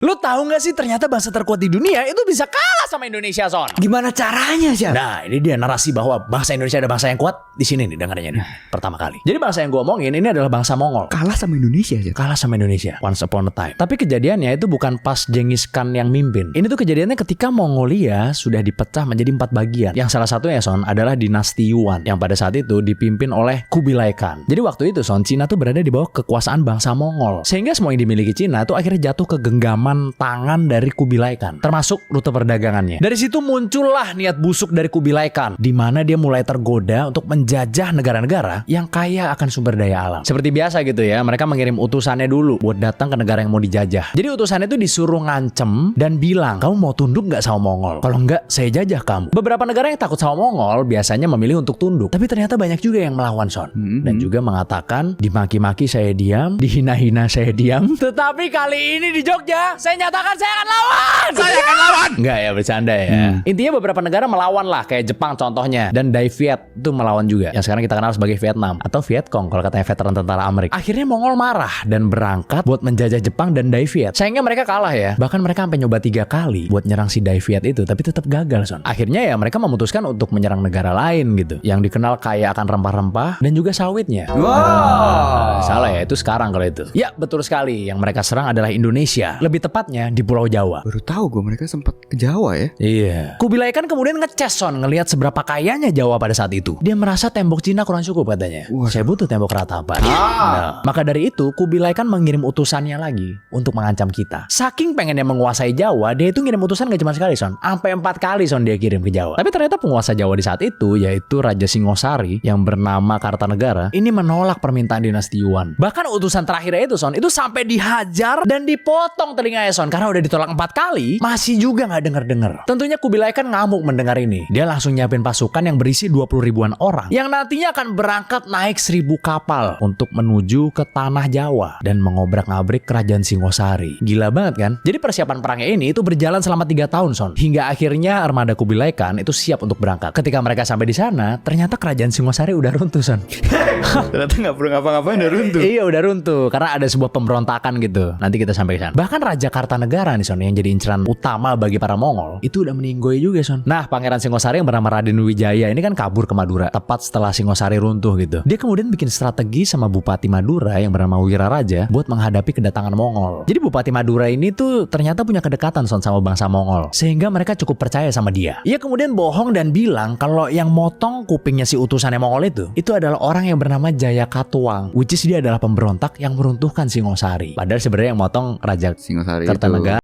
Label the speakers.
Speaker 1: Lu tahu nggak sih ternyata bangsa terkuat di dunia itu bisa kalah sama Indonesia, Son?
Speaker 2: Gimana caranya sih?
Speaker 1: Nah, ini dia narasi bahwa bangsa Indonesia ada bangsa yang kuat di sini nih dengarnya nih. Pertama kali. Jadi bangsa yang gue omongin ini adalah bangsa Mongol.
Speaker 2: Kalah sama Indonesia sih.
Speaker 1: Kalah sama Indonesia once upon a time. Tapi kejadiannya itu bukan pas Genghis Khan yang mimpin. Ini tuh kejadiannya ketika Mongolia sudah dipecah menjadi 4 bagian. Yang salah satunya, Son, adalah dinasti Yuan yang pada saat itu dipimpin oleh Kubilai Khan. Jadi waktu itu, Son, Cina tuh berada di bawah kekuasaan bangsa Mongol. Sehingga semua yang dimiliki Cina tuh akhirnya jatuh ke genggaman tangan dari Kubilai Khan, termasuk rute perdagangannya. Dari situ muncullah niat busuk dari Kubilai Khan, di mana dia mulai tergoda untuk menjajah negara-negara yang kaya akan sumber daya alam. Seperti biasa gitu ya, mereka mengirim utusannya dulu buat datang ke negara yang mau dijajah. Jadi utusannya itu disuruh ngancem dan bilang, kamu mau tunduk nggak sama Mongol? Kalau nggak, saya jajah kamu. Beberapa negara yang takut sama Mongol biasanya memilih untuk tunduk, tapi ternyata banyak juga yang melawan, Son. Dan juga mengatakan, dimaki-maki saya diam, dihina-hina saya diam. Tetapi kali ini di Jogja, saya nyatakan saya akan lawan. Saya akan lawan. Enggak ya, bercanda ya. Intinya beberapa negara melawan lah, kayak Jepang contohnya, dan Dai Viet itu melawan juga, yang sekarang kita kenal sebagai Vietnam atau Vietcong kalau katanya veteran tentara Amerika. Akhirnya Mongol marah dan berangkat buat menjajah Jepang dan Dai Viet. Sayangnya mereka kalah ya. Bahkan mereka sampai nyoba 3 kali buat nyerang si Dai Viet itu, tapi tetap gagal, Son. Akhirnya ya mereka memutuskan untuk menyerang negara lain gitu, yang dikenal kaya akan rempah-rempah dan juga sawitnya. Salah ya, itu sekarang kalau itu. Ya, betul sekali. Yang mereka serang adalah Indonesia. Lebih tepatnya di Pulau Jawa.
Speaker 2: Baru tahu gue mereka sempat ke Jawa ya.
Speaker 1: Iya. Kubilai Khan kemudian ngecas, Son, ngelihat seberapa kayanya Jawa pada saat itu. Dia merasa tembok Cina kurang cukup katanya. Saya butuh tembok ratapan. Nah, maka dari itu Kubilai Khan mengirim utusannya lagi untuk mengancam kita. Saking pengennya menguasai Jawa, dia itu ngirim utusan gak cuma sekali, Son. Sampai 4 kali, Son, dia kirim ke Jawa. Tapi ternyata penguasa Jawa di saat itu, yaitu Raja Singosari yang bernama Kartanegara, ini menolak permintaan dinasti Yuan. Bahkan utusan terakhirnya itu, Son, itu sampai dihajar dan dipotong telinganya, Son, karena udah ditolak 4 kali, masih juga nggak denger-denger. Tentunya Kubilai Khan ngamuk mendengar ini. Dia langsung nyiapin pasukan yang berisi 20 ribuan orang yang nantinya akan berangkat naik 1000 kapal untuk menuju ke tanah Jawa dan mengobrak-ngabrik kerajaan Singosari. Gila banget kan? Jadi persiapan perangnya ini itu berjalan selama 3 tahun, Son. Hingga akhirnya armada Kubilai Khan itu siap untuk berangkat. Ketika mereka sampai di sana, ternyata kerajaan Singosari udah runtuh, Son.
Speaker 2: Ternyata nggak perlu ngapa-ngapain udah runtuh.
Speaker 1: Iya, udah runtuh karena ada sebuah pemberontakan gitu. Nanti kita sampai ke sana. Bahkan Raja Kartanegara nih, Son, yang jadi inceran utama bagi para Mongol, itu udah meninggoy juga, Son. Nah, Pangeran Singosari yang bernama Raden Wijaya ini kan kabur ke Madura tepat setelah Singosari runtuh gitu. Dia kemudian bikin strategi sama Bupati Madura yang bernama Wiraraja buat menghadapi kedatangan Mongol. Jadi Bupati Madura ini tuh ternyata punya kedekatan, Son, sama bangsa Mongol, sehingga mereka cukup percaya sama dia. Ia kemudian bohong dan bilang kalau yang motong kupingnya si utusannya Mongol itu adalah orang yang bernama Jayakatwang, which is dia adalah pemberontak yang meruntuhkan Singosari. Padahal sebenarnya yang motong Raja
Speaker 2: Singosari
Speaker 1: Kartanegara.